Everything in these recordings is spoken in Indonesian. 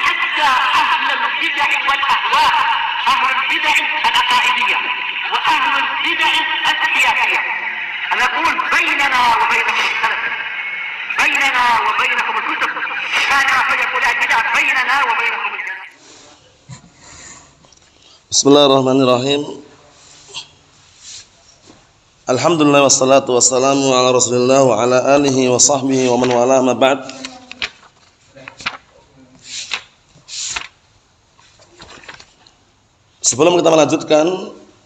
حتى أهل البدع والأهواء، أهل البدع العقائدية وأهل البدع السياسية. أنا أقول بيننا وبينكم السلف، بيننا وبينكم الكتب، كان فيقول البدع بيننا وبينكم الجنة. Bismillahirrahmanirrahim. Alhamdulillah wassalatu wassalamu ala Rasulillah wa ala alihi wa sahbihi wa man wala ma ba'd. Sebelum kita melanjutkan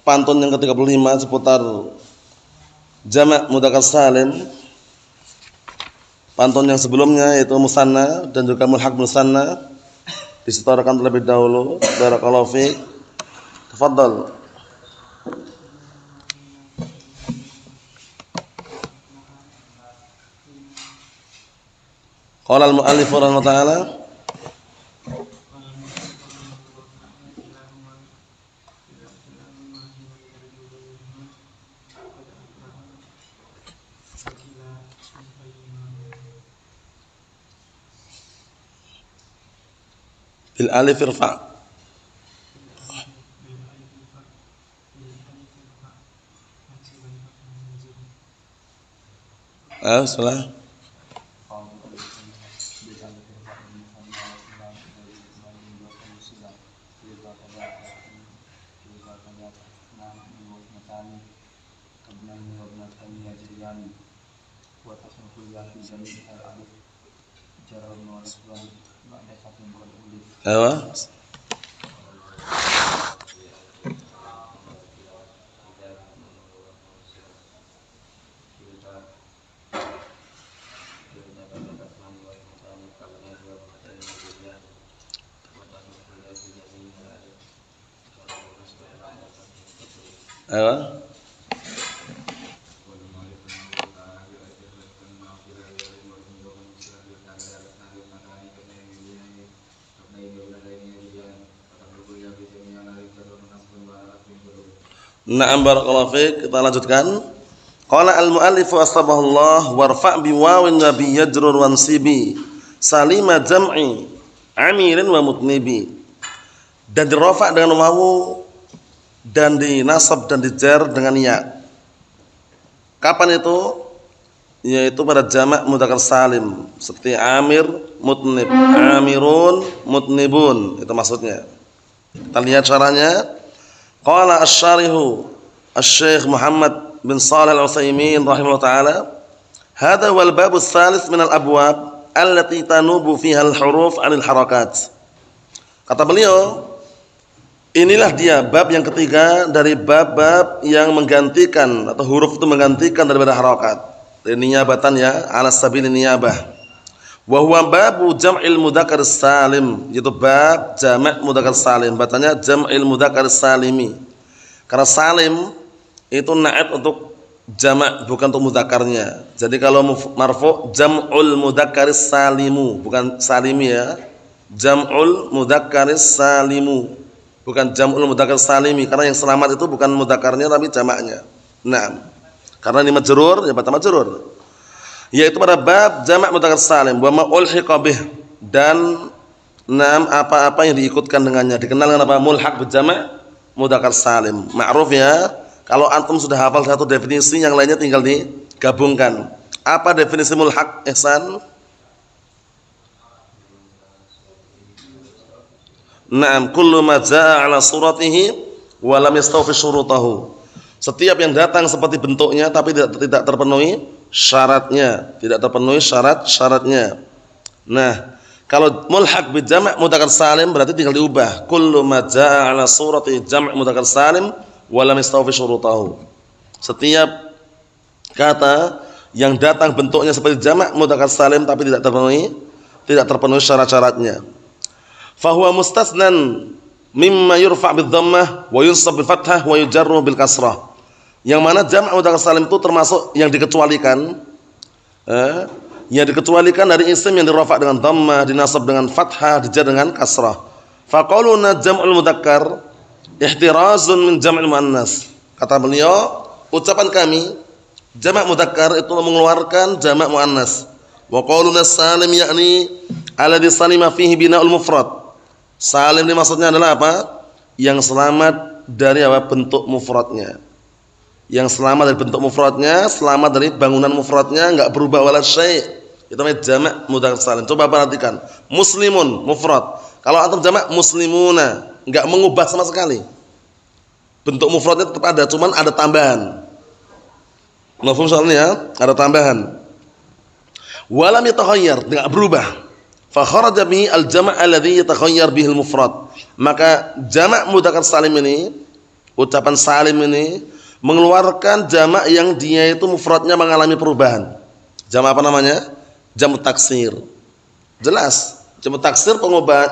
pantun yang ke-35 seputar jamak mudzakkar salim, pantun yang sebelumnya yaitu musanna dan juga mulhaq musanna disetarakan terlebih dahulu. Barakallahu fiik. Tafadhal. Qala al-mu'allif rahimahullah ta'ala bil alif irfa'. Salah. Ayo. Ayo. Na'am barakallahu fiik. Kita lanjutkan. Qala al-mu'allif asbahullah warfa' bi wawin wa bi yajrur wansibi salima jam'i amirin wa mutnibi. Dan dirafa' dengan wawu dan dinasab dan dijar dengan ya. Kapan itu? Yaitu pada jamak mudzakkar salim seperti amir, mutnib, amirun, mutnibun. Itu maksudnya. Kita lihat caranya. Qala asy-syarihu Asy-Syaikh Muhammad bin Shalih Al-Utsaimin rahimahullah taala, "Hadza wal babu tsalits min al-abwab allati tanubu fiha al-huruf 'anil harakat." Kata beliau, inilah dia bab yang ketiga dari bab-bab yang menggantikan atau huruf itu menggantikan daripada harakat. Niyabatan ya, ala sabil niyabah. Wa huwa babu jam'il mudzakkar salim, yaitu bab jamak mudzakkar salim. Bacanya jam'il mudzakkar salimi. Karena salim itu na'at untuk jamak bukan untuk mudzakarnya. Jadi kalau marfu' jam'ul mudzakkar salimu, bukan salimi ya. Jam'ul mudzakkar salimu, bukan jam'ul mudzakkar salimi, karena yang selamat itu bukan mudzakarnya tapi jamaknya. Naam. Karena ini majrur ya baca majrur. Yaitu pada bab jamak mudzakkar salim wa ma ulhiqa bih, dan enam apa-apa yang diikutkan dengannya. Dikenal dengan apa? Mulhaq bil jamak mudzakkar salim. Ma'ruf ya. Kalau antum sudah hafal satu definisi, yang lainnya tinggal digabungkan. Apa definisi mulhaq, Ihsan? Naam, kullu ma jaa 'ala suratihi wa lam yastawfi syurutahu. Setiap yang datang seperti bentuknya tapi tidak terpenuhi syaratnya, tidak terpenuhi syarat-syaratnya. Nah, kalau mulhaq bi jama' mudzakkar salim berarti tinggal diubah. Kullu ma jaa 'ala surati jam' mudzakkar salim wa lam yastawfi syurutahu. Setiap kata yang datang bentuknya seperti jamak mudzakkar salim tapi tidak terpenuhi syarat-syaratnya. Fa huwa mustasnan mimma yurfa' bid dhammah wa yunsab bil fathah wa yujarru bil kasrah. Yang mana jamak mudzakkar salim itu termasuk yang dikecualikan, dari isim yang dirafa' dengan dhammah, dinasab dengan fathah, dijar dengan kasrah. Fa qauluna jam'ul mudzakkar ihtirazun min jam'il muannas. Kata beliau, ucapan kami jamak mudzakkar itu mengeluarkan jamak muannas. Wa qauluna salim yakni Alladzi salima fihi bina'ul mufrad. Salim ini maksudnya adalah apa? Yang selamat dari apa? Bentuk mufradnya. Yang selamat dari bentuk mufradnya, selamat dari bangunan mufradnya, enggak berubah wala syai'. Itu namanya jamak mudzakkar salim. Coba perhatikan. Muslimun mufrad. Kalau antum jamak muslimuna, enggak mengubah sama sekali. Bentuk mufradnya tetap ada, cuman ada tambahan. Mafhum soalnya ya? Ada tambahan. Walam yatakhayyar, enggak berubah. Fa kharaja bihi al-jama' alladhi yatakhayyar bihi al-mufrad. Maka jamak mudzakkar salim ini, ucapan salim ini mengeluarkan jamak yang dia itu mufradnya mengalami perubahan. Jamak apa namanya? Jamak taksir. Jelas. Jamak taksir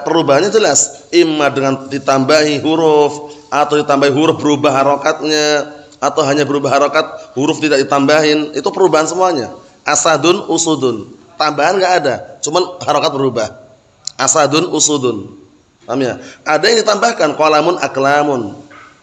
perubahannya jelas. Imma dengan ditambahi huruf atau ditambahi huruf berubah harokatnya, atau hanya berubah harokat huruf tidak ditambahin. Itu perubahan semuanya. Asadun usudun. Tambahan enggak ada, cuman harokat berubah. Asadun usudun. Paham ya? Ada yang ditambahkan qalamun aklamun.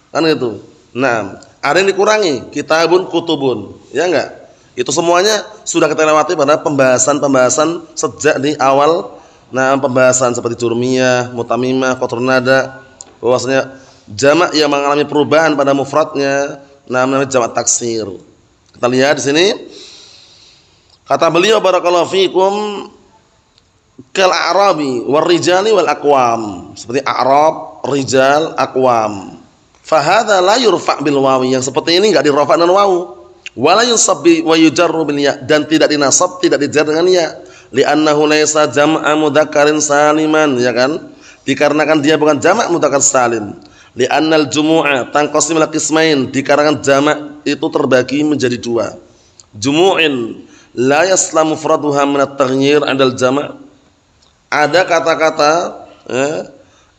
Kan gitu. Nah, ada yang dikurangi, kitabun kutubun, ya enggak? Itu semuanya sudah kita lewati pada pembahasan-pembahasan sejak di awal. Nah, pembahasan seperti jurmiyah, mutamimah, qatrun nada, bahwasanya jamak yang mengalami perubahan pada mufradnya namanya jamak taksir. Kita lihat di sini. Kata beliau barakallahu fikum kal a'rabi war rijali wal aqwam. Seperti a'rab, rijal, aqwam. Fahadha la yurfa' bil wawi, yang seperti ini enggak dirafa' dengan wawu. Wala yunsab wa yujarru bil ya, dan tidak dinasab, tidak dijar dengan ya. Li'annahu laysa jam'a mudzakkarin saliman, ya kan? Dikarenakan dia bukan jamak mudzakkar salim. Li'annal jumu'a tanqasim ila qismain, dikarenakan jamak itu terbagi menjadi dua. Jumu'in la yaslamu mufraduha min at-taghyir 'indal jama'. Ada kata-kata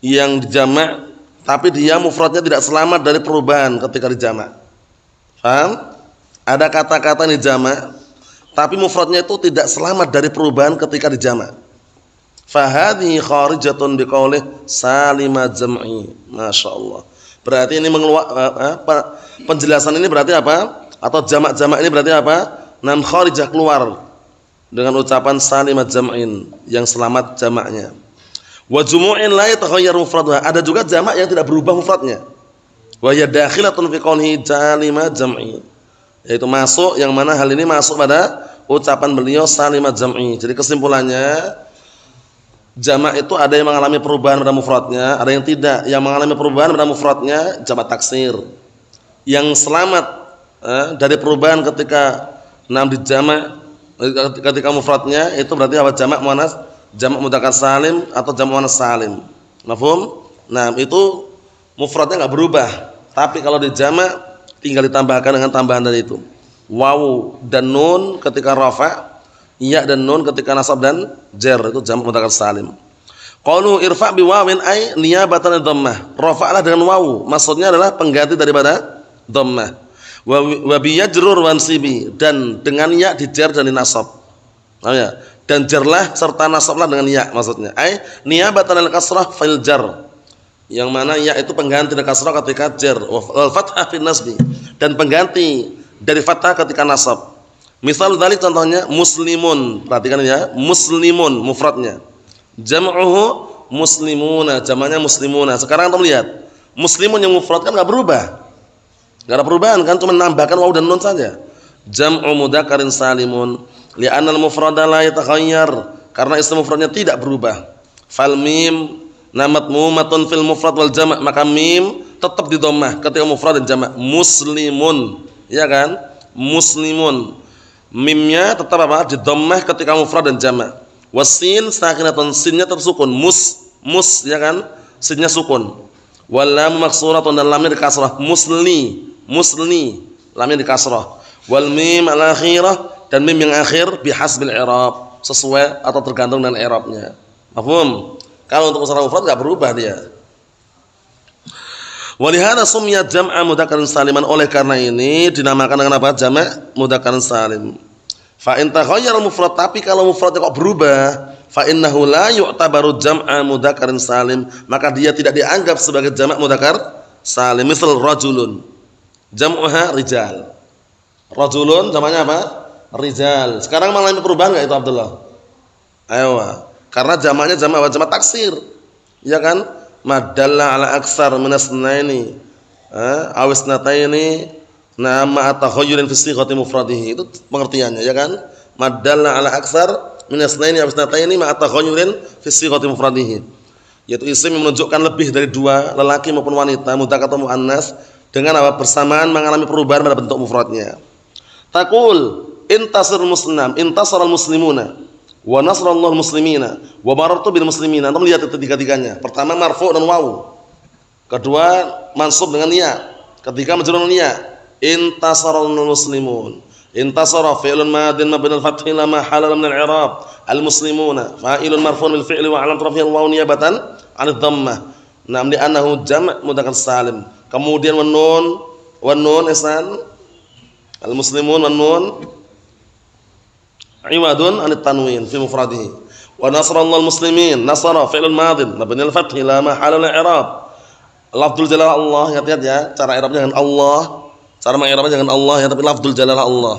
yang dijamak tapi dia mufradnya tidak selamat dari perubahan ketika dijamak. Paham? Ada kata-kata yang dijamak tapi mufradnya itu tidak selamat dari perubahan ketika dijamak. Fa hadhihi kharijatun biqaulih salima jam'i. Masyaallah. Berarti ini penjelasan ini berarti apa? Atau jamak-jamak ini berarti apa? Nam kharijah, keluar dengan ucapan salimat jam'in, yang selamat jamaknya. Wa jumu'in la yataghayyar mufraduha, ada juga jamak yang tidak berubah mufradnya. Wa ya dakhilatun fi qawlihi salimat jam'i, yaitu masuk, yang mana hal ini masuk pada ucapan beliau salimat jam'i. Jadi kesimpulannya jamak itu ada yang mengalami perubahan pada mufradnya, ada yang tidak. Yang mengalami perubahan pada mufradnya jamak taksir. Yang selamat dari perubahan ketika dijamak ketika mufradnya itu berarti apa? Jamak muannas, jamak mudzakkar salim atau jamak muannas salim. Mafhum? Nah, itu mufradnya enggak berubah. Tapi kalau dijamak tinggal ditambahkan dengan tambahan dari itu. Wawu dan nun ketika rafa', ya dan nun ketika nasab dan jar, itu jamak mudzakkar salim. Qalu irfa' bi wawin ay niyabatan dhammah. Rafa'lah dengan wawu, maksudnya adalah pengganti daripada dhammah. Wa bi yajrur wansibi, dan dengan ya dijar dan dinasab. Paham ya? Dan jarlah serta nasablah dengan ya, maksudnya ai niyabatan al-kasrah fil jar. Yang mana ya itu pengganti dari kasrah ketika jar, wal fathah fil nasbi, dan pengganti dari fathah ketika nasab. Misal dari contohnya muslimun, perhatikan ya, muslimun mufradnya. Jam'uhu muslimuna, jamaknya muslimuna. Sekarang kita lihat, muslimun yang mufrad kan enggak berubah. Enggak ada perubahan kan, cuma nambahkan wawu dan nun saja. Jam'u mudzakkarin salimun li'anna al-mufrada la yatakhayyar, karena isim mufradnya tidak berubah. Fal mim namatmumatun fil mufrad wal jama', maka mim tetap di dhammah ketika mufrad dan jama'. Muslimun, ya kan? Muslimun. Mimnya tetap apa? Di dhammah ketika mufrad dan jama'. Wasin sakinatun, sinnya tersukun. Mus, ya kan? Sinnya sukun. Wal lam maksuratun, dan lamnya dikasrah. Musli, lamnya dikasrah. Wal mim al akhirah, dan mim yang akhir bihasbil i'rab, sesuai atau tergantung dengan i'rabnya. Paham? Kalau untuk usaha mufrad enggak berubah dia. Walihada sumiyat jam'a mudzakkarin saliman, oleh karena ini dinamakan dengan apa? Jamak mudzakkarin salim. Fa in taghayyara mufrad, tapi kalau mufradnya kok berubah, fa innahu la yu'tabaru jam'a mudzakkarin salim, maka dia tidak dianggap sebagai jamak mudzakkar salim. Misal rajulun, jam'uha rijal. Rajulun jamaknya apa? Rijal. Sekarang mengalami perubahan enggak itu Abdullah? Ayo. Karena jamaknya jamak taksir. Ya kan? Madalla ala aksar min asnaini. Awis nataini nama ataghayyurin fi sighati mufradihi. Itu pengertiannya ya kan? Madalla ala aksar min asnaini awis nataini ma ataghayyurin fi sighati mufradihi. Yaitu isim yang menunjukkan lebih dari dua, lelaki maupun wanita, mudzakkar atau muannas, dengan apa? Bersamaan mengalami perubahan pada bentuk mufradnya. Taqul intasara al-muslimuna wa nasrallahu al-muslimina wa marartu bil muslimina. Antum lihat itu tiga-tiganya. Pertama marfu' dan wawu. Kedua mansub dengan ya. Ketiga majrur dengan ya. Intasara al-muslimun. Intasara fi'lun madin mabni al-fath la mahala min al-i'rab. Al-muslimuna fa'ilun marfu'un bil fi'li wa 'alamat raf'ihi al-wawu niyabatan 'an ad-dhammah. Nam li annahu jam' mudzakkar salim. Kemudian wan nun isan al-muslimun wan nun iwadun an tanwin fi mufradihi. Wa nasrallahu al-muslimin, nasara fi'lun madin mabni al-fath la mahala al-i'rab. Lafdzul jalalah Allah, hati-hati ya, cara i'rabnya dengan Allah, cara meng'irabnya dengan Allah ya, tapi lafdzul jalalah Allah.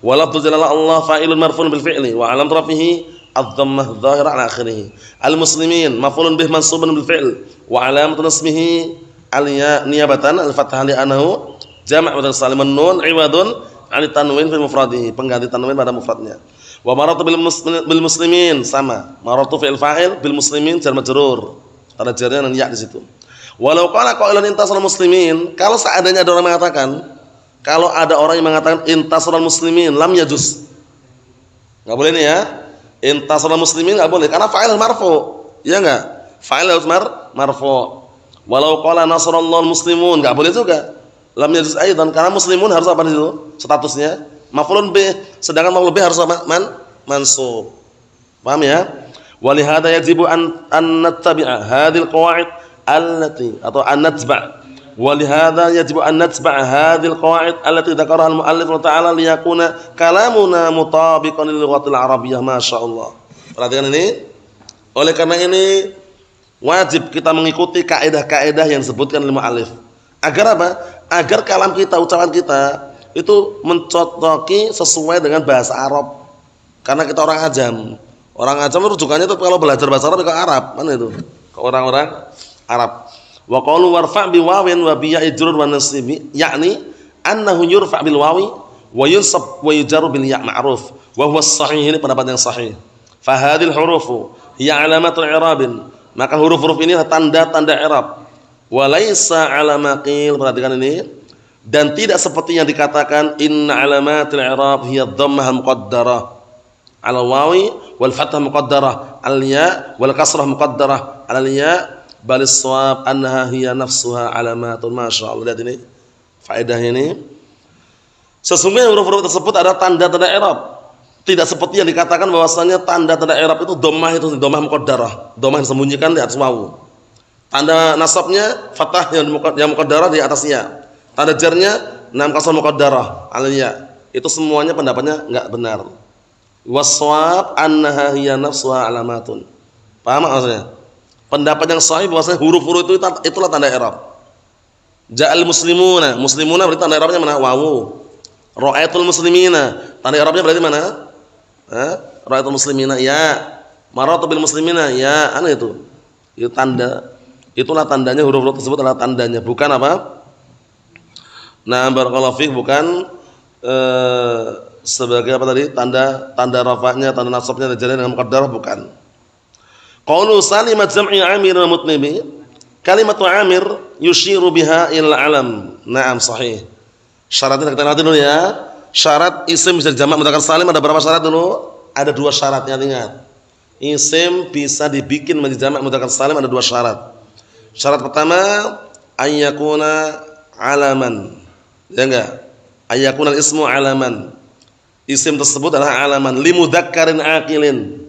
Wa lafdzul jalalah Allah fa'ilun marfu'un bil fi'li wa 'alamat rafihi adh-dhammah dhahirah 'ala akhirih. Al-muslimin maf'ulun bih mansubun bil fi'l wa 'alamat nasbihi al-ya niyabatan al-fathah li annahu jam' mudzakkar salim. Nun iwadun 'an tanwin fi mufradihi, pengganti tanwin pada mufradnya. Wa maratu bil muslimin sama. Maratu fi'il fa'il bil muslimin jar majrur. Ada jarnya dan ya di situ. Walau qala qailun intasal muslimin, kalau seandainya ada orang mengatakan, kalau ada orang yang mengatakan intasal muslimin lam yajuz. Enggak boleh ini ya. Intasal muslimin enggak boleh karena fa'il marfu. Ya enggak? Fa'il harus marfu. Walau qala nasrallahu muslimun enggak boleh juga. Lam yajuz aidan karena muslimun harus apa di situ? Statusnya maf'ulun bih, sedangkan maf'ul bih harus apa? Mansub. Paham ya? Walihada yajibu an nattabi'a hadhil qawaid allati atau an natba'. Walihada yajibu an natba' hadhil qawaid allati dzakaraha al-mu'allif ta'ala liyakuna kalamuna mutabiqan lil lughatil arabiyyah. Masyaallah. Perhatikan ini. Oleh karena ini wajib kita mengikuti kaidah-kaidah yang disebutkan oleh mu'allif. Agar apa? Agar kalam kita, ucapan kita itu mencocoki sesuai dengan bahasa Arab. Karena kita orang ajam. Orang ajam rujukannya itu kalau belajar bahasa Arab ke Arab, mana itu? Ke orang-orang Arab. Wa qalu warfa' bi wawin wa bi ya'i jurur wa nasibi, yakni annahu yurfa' bil wawi wa yunsab wa yujarru bil ya' ma'ruf. Wa huwa as-sahih, ini pendapat yang sahih. Fa hadhil hurufu hiya alamatul i'rabin. Maka huruf-huruf ini adalah tanda-tanda i'rab. Wa laisa 'ala ma qil, perhatikan ini. Dan tidak seperti yang dikatakan inna alamatil i'rab hiya dhammah muqaddarah ala wawi wal fathah muqaddarah al ya wal kasrah muqaddarah ala ya bal as-shawab annaha hiya nafsuha alamatun. Masyaallah, lihat ini faedah ini. Sesungguhnya huruf-huruf tersebut ada tanda-tanda i'rab. Tidak seperti yang dikatakan bahwasanya tanda-tanda i'rab itu dhammah muqaddarah, dhammah disembunyikan di atas wawu. Tanda nasabnya fathah yang muqaddarah di atasnya. Tanda jarnya nam kasrah muqaddarah aliyya. Itu semuanya pendapatnya enggak benar. Waswab annaha hiya nafsuha alamatun. Paham maksudnya? Pendapat yang sahih bahwasanya huruf-huruf itu itulah tanda i'rab. Ja'al muslimuna, muslimuna berarti tanda i'rabnya mana? Wawu. Ra'aitul muslimina, tanda i'rabnya berarti mana? Ra'aitul muslimina ya. Maratu bil muslimina ya, itu. Itu tanda. Itulah tandanya, huruf-huruf tersebut adalah tandanya, bukan apa? Nah, barakallahu fiik, bukan sebagai apa tadi? Tanda rafa'nya, tanda nasabnya terjadi dengan muqaddarah, bukan. Qaulu salimat jam'i amir wa mutnibi. Kalimat amir yushiru biha ila alam. Naam, sahih. Syaratnya kita lihat dulu ya. Syarat isim bisa jamak mudzakkar salim ada berapa syarat dulu? Ada 2 syaratnya, ingat. Isim bisa dibikin menjadi jamak mudzakkar salim ada 2 syarat. Syarat pertama ayyakuna alaman. Ya enggak? Ayyakuna al-ismu alaman. Isim tersebut adalah alaman limudzakkarin aqilin.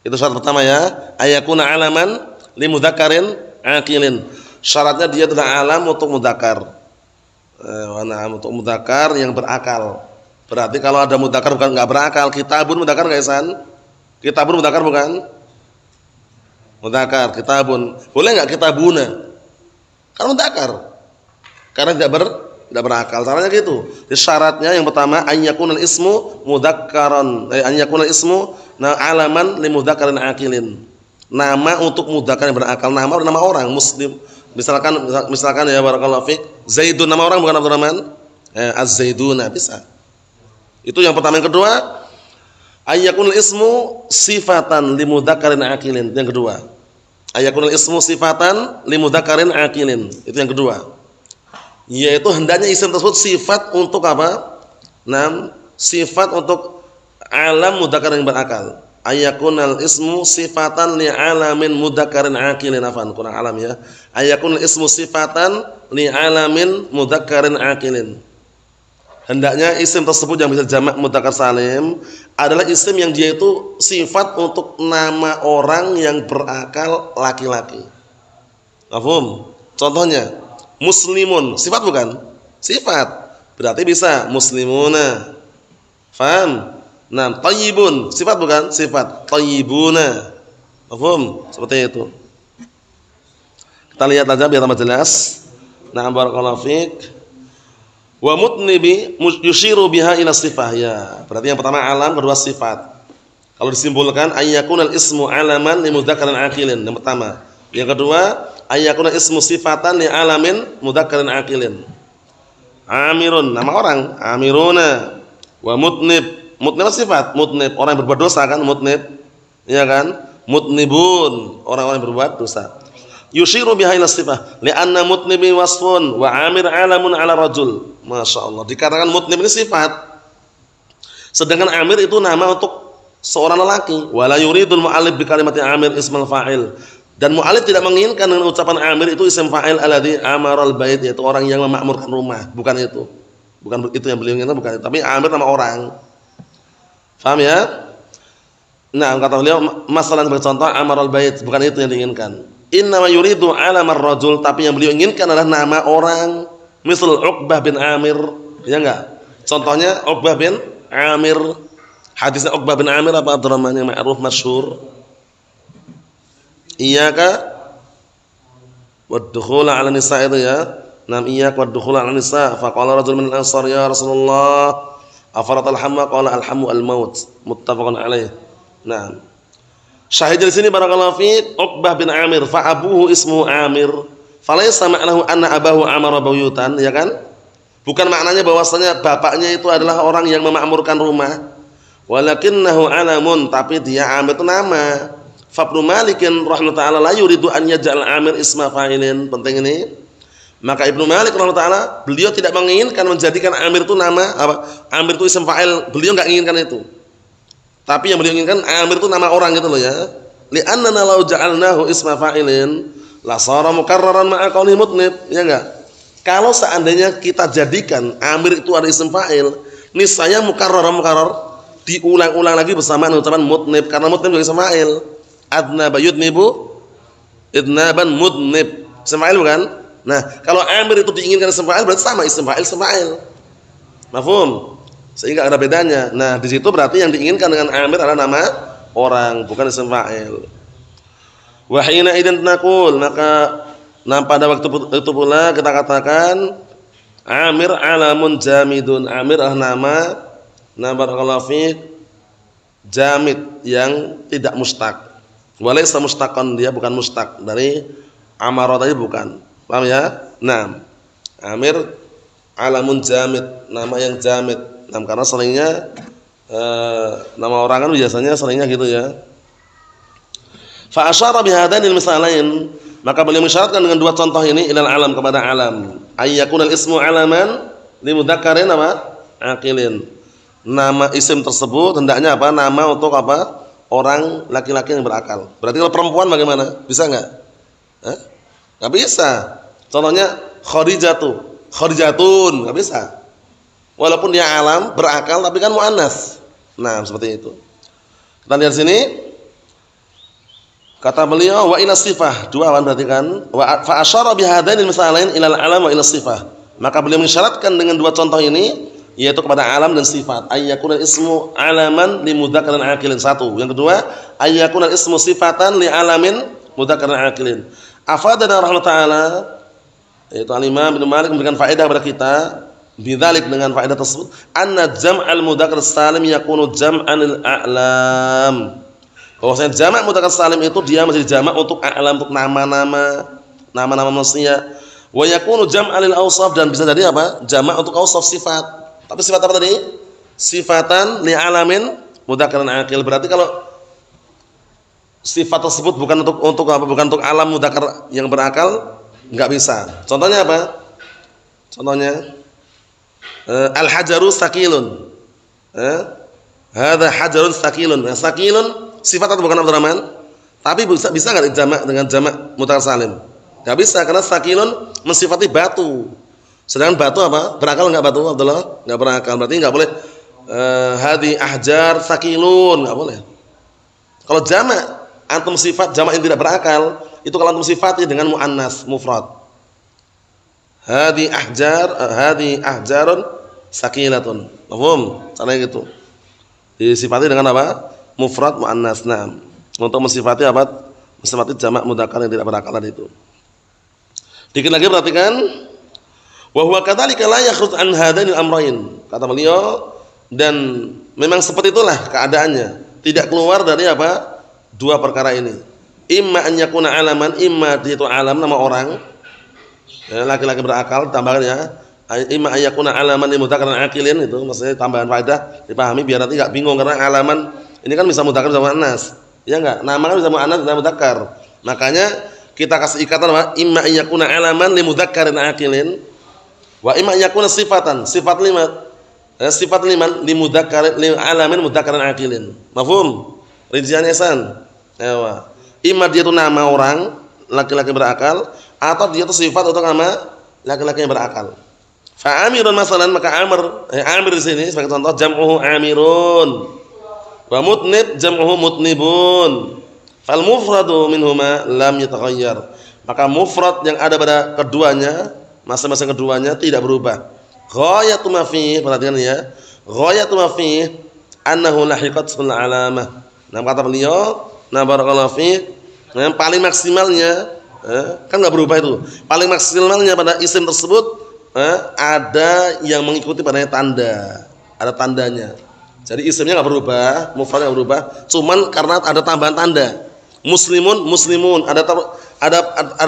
Itu syarat pertama ya. Ayyakuna alaman limudzakkarin aqilin. Syaratnya dia adalah alam untuk mudzakkar. Untuk mudzakkar yang berakal. Berarti kalau ada mudzakkar bukan enggak berakal, kitabun mudzakkar enggak Isan? Kitabun mudzakkar bukan? Mudzakkar, kitabun. Boleh enggak kitabuna? Kan mudzakkar. Karena tidak berakal. Caranya gitu. Jadi syaratnya yang pertama an yakunal ismu mudzakkaran. An yakunal ismu Nah, alaman li mudzakarin aqilin. Nama untuk mudzakar yang berakal. Nama orang muslim. Misalkan ya barakallahu fik, Zaidun nama orang bukan Abdurrahman? Az-Zaiduna bisa. Itu yang pertama. Yang kedua, ayyakunul ismu sifatan li mudzakarin aqilin. Yang kedua, ayyakunul ismu sifatan li mudzakarin aqilin. Itu yang kedua. Yaitu hendaknya isim tersebut sifat untuk apa? Sifat untuk alam mudzakar yang berakal. Ayakunal ismu sifatan li alamin mudzakarin aqilin. Afan kurang alam ya. Ayakunal ismu sifatan li alamin mudzakarin aqilin. Hendaknya isim tersebut yang bisa jamak mudzakar salim adalah isim yang dia itu sifat untuk nama orang yang berakal laki-laki. Paham? Contohnya muslimun, sifat bukan? Sifat. Berarti bisa muslimuna. Faham? Nah, thayyibun, sifat bukan? Sifat. Thayyibuna. Paham? Seperti itu. Kita lihat aja biar tambah jelas. Nah, barakallahu fiik. Wa mutnibi yushiru biha ila sifah. Ya, berarti yang pertama alam, kedua sifat. Kalau disimbolkan ayyakunal ismu alaman li mudzakarin aqilin. Yang pertama. Yang kedua, ayyakunal ismu sifatan li alamin mudzakarin aqilin. Amirun, nama orang. Amiruna. Wa mutnib. Mutnib sifat, mutnib orang yang berbuat dosa kan, mutnib, ya kan? Mutnibun, orang-orang yang berbuat dosa. Yushiru biha ila sifah, li'anna mutnibi wasfun wa amir alamun ala rajul. Masya Allah, dikatakan mutnib ini sifat, sedangkan amir itu nama untuk seorang lelaki. Wala yuridul mu'alif bi kalimati amir ismal fa'il. Dan mu'alif tidak menginginkan dengan ucapan amir itu isim fa'il alladhi amaral bait, yaitu orang yang memakmurkan rumah, bukan itu. Bukan itu yang beliau inginkan, bukan itu. Tapi amir nama orang. Faham ya? Nah, kata beliau masalah sebagai contoh amarul bait, bukan itu yang diinginkan. Inna ma yuridu alamar rajul, tapi yang beliau inginkan adalah nama orang. Misal Uqbah bin Amir, ya enggak? Contohnya Uqbah bin Amir. Hadisnya Uqbah bin Amir apa Abdurrahman yang ma'ruf masyhur. Iyyaka wad-dukhul 'ala nisa itu ya. Nam iyyaka wad-dukhul 'ala nisa. Faqala rajul min al-ansar ya Rasulullah afarat al-hamma qala al-hammu al-maut muttafaqun alaih. Nah, syahid di sini barakallahu fiik Uqbah bin Amir fa abuhu ismu Amir falaysa ma'nahu anna abahu amara buyutan, ya kan? Bukan maknanya bahwasanya bapaknya itu adalah orang yang memakmurkan rumah, walakinnahu alamun, tapi dia Amir itu nama. Fa Ibnu Malik rahimahullah taala la yuridu an yaj'al Amir isma fa'ilin. Penting ini. Maka Ibnu Malik rahimahullah taala beliau tidak menginginkan menjadikan Amir itu nama apa? Amir itu isim fa'il, beliau enggak inginkan itu. Tapi yang beliau inginkan Amir itu nama orang gitu loh ya. Li'annana law ja'alnahu isma fa'ilin la sara mukarraran ma'a qawli mutnib, ya enggak? Kalau seandainya kita jadikan Amir itu ada isim fa'il, niscaya mukarrar diulang-ulang lagi bersama ucapan mutnib, karena mutnib juga isim fa'il. Adnaba yudnibu idnaban mutnib. Isim fa'il bukan? Nah, kalau Amir itu diinginkan isim fa'il berarti sama isim fa'il isim fa'il. Mafhum? Sehingga ada bedanya. Nah, di situ berarti yang diinginkan dengan Amir adalah nama orang, bukan isim fa'il. Wa hina idzan naqul, maka pada waktu itu pula kita katakan Amir alamun jamidun. Amir adalah nama barakallahu fiik jamid yang tidak mustaq. Walaysa mustaqan, dia bukan mustaq dari amara tadi bukan. Paham ya? Nah, Amir alamun jamid, nama yang jamid. Nah, karena seringnya nama orang kan biasanya seringnya gitu ya. Fa asyara bi hadanil misalain, maka beliau mensyaratkan dengan dua contoh ini ilal alam, kepada alam. Ayyakunal ismu alaman li mudzakkarin apa? Aqilin. Nama isim tersebut hendaknya apa? Nama untuk apa? Orang laki-laki yang berakal. Berarti kalau perempuan bagaimana? Bisa enggak? Enggak bisa. Contohnya Khadijatun, enggak bisa. Walaupun dia alam, berakal, tapi kan muannas. Nah, seperti itu. Kita lihat sini. Kata beliau wa ila sifah, dua awan berarti kan? Wa fa asyara bi hadainil misalain ilal alam wa ila sifah. Maka beliau mensyaratkan dengan dua contoh ini, yaitu kepada alam dan sifat. Ayyakunal ismu alaman li mudzakkarin aqilin, satu. Yang kedua, ayyakunal ismu sifatan li alamin mudzakkarin aqilin. Afadana rahimahullah taala, yaitu Al-Imam Ibnu Malik memberikan faedah kepada kita. bidzalik dengan faedah tersebut anna jam'al mudzakkar salim yakunu jam'an lil a'lam. Bahwasanya jamak mudzakkar salim itu dia menjadi jamak untuk a'lam, untuk nama-nama manusia. Wa yakunu jam'an lil awsaf, dan bisa jadi apa? Jamak untuk awsaf, sifat. Tapi sifat apa tadi? Sifatan li alamin mudzakkaran aqil. Berarti kalau sifat tersebut bukan untuk apa? Bukan untuk alam mudzakkar yang berakal, enggak bisa. Contohnya apa? Contohnya al-hajaru sakilun. Hadza hajarun sakilun. Nah, sakilun sifat atau bukan Abdurrahman? Tapi bisa enggak dijamak dengan jamak mudzakkar salim? Enggak bisa, karena sakilun mensifati batu. Sedangkan batu apa? Berakal enggak batu, Abdullah? Enggak berakal. Berarti enggak boleh hadi ahjar sakilun, enggak boleh. Kalau jamak antum sifat jamak yang tidak berakal, itu kalau antum sifati dengan muannas mufrad. Hadi ahjarun sakilatun. Paham? Caranya gitu. Disifati dengan apa? Mufrad muannas. Nah, untuk mensifati apa? Mensifati jamak mudzakkar yang tidak berakal tadi itu. Dikit lagi perhatikan. Wa huwa kadzalika la yakhruj an hadainil amrayn. Kata beliau, dan memang seperti itulah keadaannya. Tidak keluar dari apa? Dua perkara ini. Imma an yakuna alaman, imma itu alam nama orang. Ya, laki-laki berakal tambahkan ya. Imma an yakuna alaman li mudzakkarin aqilin, itu maksudnya tambahan faedah dipahami biar nanti enggak bingung, karena alaman ini kan bisa mudzakkar bisa muannas. Ya enggak? Nama kan bisa muannas bisa mudzakkar. Makanya kita kasih ikatan apa? Imma an yakuna alaman li mudzakkarin aqilin wa imma an yakuna sifatan, sifat liman li mudzakkarin li alamin mudzakkarin aqilin. Mafhum? Rinciannya san. Ewa. Imma dia itu nama orang laki-laki berakal, atau dia itu sifat untuk nama laki-laki yang berakal. Fa amirun masalan, maka amir di sini sebagai contoh jam'uhu amirun. Wa mutnib jam'uhu mutnibun. Fal mufradu minhuma lam yataghayyar. Maka mufrad yang ada pada keduanya, masing-masing keduanya tidak berubah. Ghayatu ma fihi, perhatikan ya. Ghayatu ma fihi annahu lahiqatul alamah. Nah, kata beliau, nah barakallahu fiik, yang paling maksimalnya kan enggak berubah itu. Paling maksimalnya pada isim tersebut ada yang mengikuti padanya tanda. Ada tandanya. Jadi isimnya enggak berubah, mufradnya enggak berubah, cuman karena ada tambahan tanda. Muslimun, ada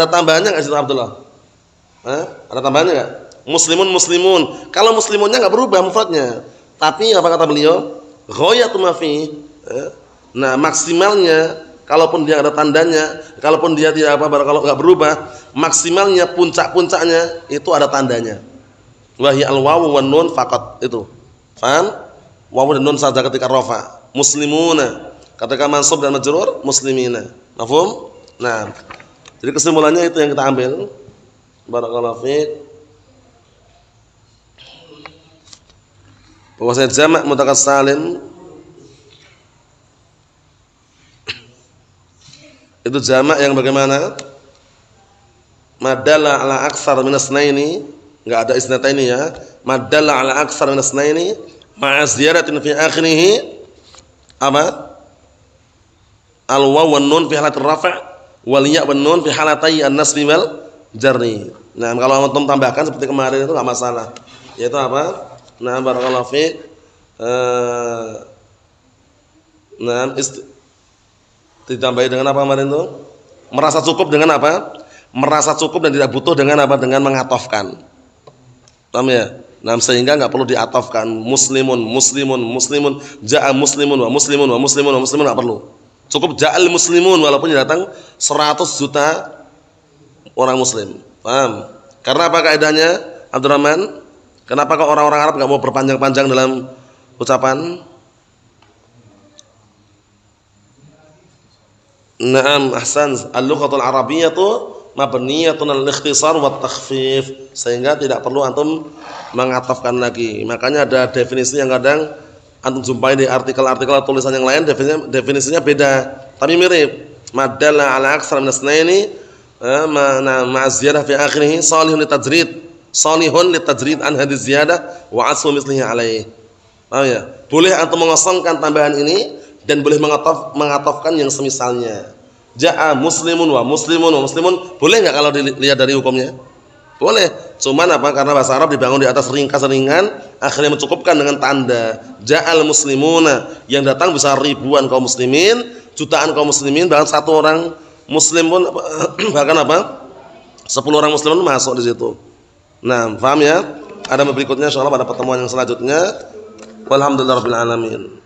tambahannya enggak situ Abdullah? Ada tambahannya enggak? Muslimun. Kalau muslimunnya enggak berubah mufradnya. Tapi apa kata beliau? Ghayatu ma fi. Nah, maksimalnya kalaupun dia ada tandanya, kalaupun dia tidak kalau enggak berubah, maksimalnya puncak-puncaknya itu ada tandanya. Wa hi al-wawu wan nun faqat itu. Paham? Wawu dan nun saja ketika rafa. Muslimuna. Ketika mansub dan majrur muslimina. Mafhum? Nah, jadi kesimpulannya itu yang kita ambil. Barakallahu fiik. Bahwasanya jamak mudzakkar salim itu jamak yang bagaimana? Madalla ala aktsar min asnaini, enggak ada isnataini ya. Madalla ala aktsar min asnaini ma'a ziyaratin fi akhirih apa? Al waw wan nun fi halat rafa' wal ya wan nun fi halatay an-nasb wal jarri. Nah, kalau antum tambahkan seperti kemarin itu enggak masalah. Yaitu apa? Nah, barakallahu fiik. Ditambahi dengan apa kemarin itu? Merasa cukup dengan apa? Merasa cukup dan tidak butuh dengan apa? Dengan mengatofkan. Paham ya? Nah, sehingga enggak perlu diatofkan muslimun, ja'a muslimun wa muslimun enggak perlu. Cukup ja'al muslimun walaupun datang 100 juta orang muslim. Paham? Karena apa kaidahnya? Abdurrahman, kenapa kok orang-orang Arab enggak mau berpanjang-panjang dalam ucapan? Naam, ahsan. Al-lughatul arabiyyatu mabniyatun al-ikhtisar wa takhfif, sehingga tidak perlu antum mengatafkan lagi. Makanya ada definisi yang kadang antum jumpai di artikel-artikel atau tulisan yang lain, definisinya beda tapi mirip. Madalla ala aktsar min asnaini ma ziyadah fi akhirih salihun litajrid an hadhihi ziyadah wa aslu mislihi alaihi. Paham ya? Boleh antum mengosongkan tambahan ini dan boleh mengatofkan yang semisalnya. Ja'a muslimun wa muslimun, boleh enggak kalau dilihat dari hukumnya? Boleh. Cuman apa? Karena bahasa Arab dibangun di atas ringkas-ringan, akhirnya mencukupkan dengan tanda ja'al muslimuna, yang datang bisa ribuan kaum muslimin, jutaan kaum muslimin, bahkan satu orang muslim pun bahkan apa? 10 orang muslim pun masuk di situ. Nah, paham ya? Ada berikutnya insyaallah pada pertemuan yang selanjutnya. Walhamdulillahirabbil alamin.